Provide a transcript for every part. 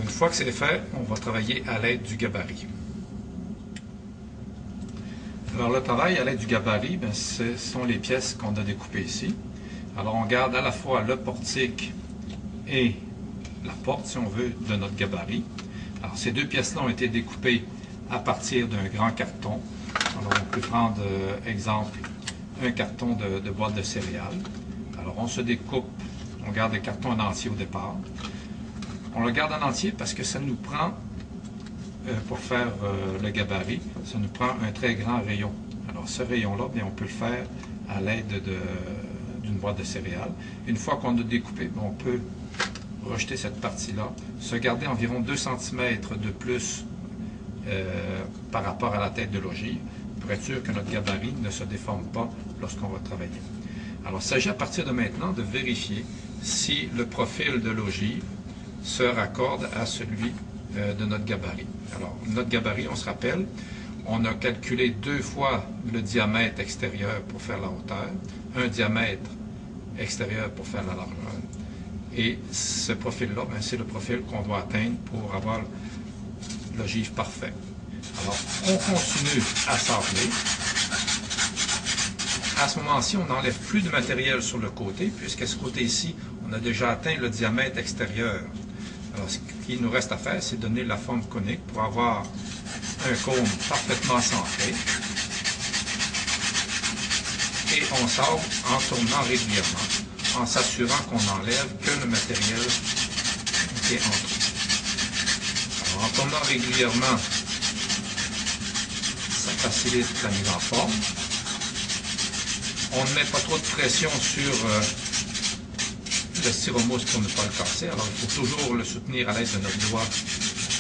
Une fois que c'est fait, on va travailler à l'aide du gabarit. Alors le travail à l'aide du gabarit, ce sont les pièces qu'on a découpées ici. Alors on garde à la fois le portique et la porte, si on veut, de notre gabarit. Alors ces deux pièces-là ont été découpées à partir d'un grand carton. Alors on peut prendre, exemple, un carton de boîte de céréales. Alors on se découpe, on garde le carton en entier au départ. On le garde en entier parce que ça nous prend, pour faire le gabarit, ça nous prend un très grand rayon. Alors ce rayon-là, on peut le faire à l'aide d'une boîte de céréales. Une fois qu'on a découpé, on peut rejeter cette partie-là, se garder environ 2 cm de plus par rapport à la tête de l'ogive, pour être sûr que notre gabarit ne se déforme pas lorsqu'on va travailler. Alors il s'agit à partir de maintenant de vérifier si le profil de l'ogive se raccorde à celui de notre gabarit. Alors, notre gabarit, on se rappelle, on a calculé 2 fois le diamètre extérieur pour faire la hauteur, un diamètre extérieur pour faire la largeur. Et ce profil-là, c'est le profil qu'on doit atteindre pour avoir l'ogive parfait. Alors, on continue à sabler. À ce moment-ci, on n'enlève plus de matériel sur le côté, puisqu'à ce côté-ci, on a déjà atteint le diamètre extérieur. Alors, ce qu'il nous reste à faire, c'est donner la forme conique pour avoir un cône parfaitement centré. Et on sabre en tournant régulièrement, en s'assurant qu'on n'enlève que le matériel qui est en trop. Alors, en tournant régulièrement, ça facilite la mise en forme. On ne met pas trop de pression sur le styromousse pour ne pas le casser. Alors, il faut toujours le soutenir à l'aide de notre doigt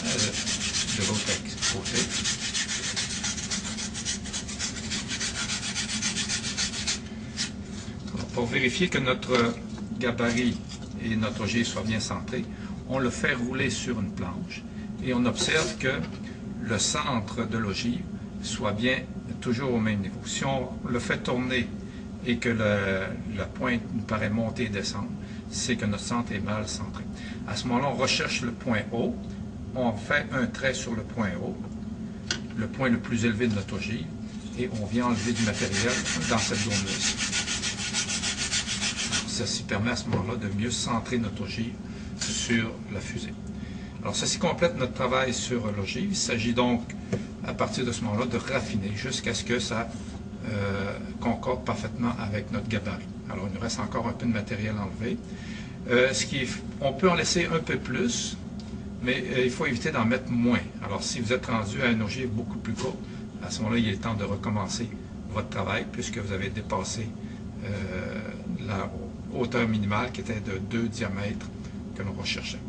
de l'autre côté. Alors, pour vérifier que notre gabarit et notre ogive soient bien centrés, on le fait rouler sur une planche et on observe que le centre de l'ogive soit bien toujours au même niveau. Si on le fait tourner et que la pointe nous paraît monter et descendre, c'est que notre centre est mal centré. À ce moment-là, on recherche le point haut, on fait un trait sur le point haut, le point le plus élevé de notre ogive, et on vient enlever du matériel dans cette zone-là. Ceci permet à ce moment-là de mieux centrer notre ogive sur la fusée. Alors, ceci complète notre travail sur l'ogive. Il s'agit donc, à partir de ce moment-là, de raffiner jusqu'à ce que ça concorde parfaitement avec notre gabarit. Alors, il nous reste encore un peu de matériel enlevé. On peut en laisser un peu plus, mais il faut éviter d'en mettre moins. Alors, si vous êtes rendu à une ogive beaucoup plus courte, à ce moment-là, il est temps de recommencer votre travail puisque vous avez dépassé la hauteur minimale qui était de 2 diamètres que l'on recherchait.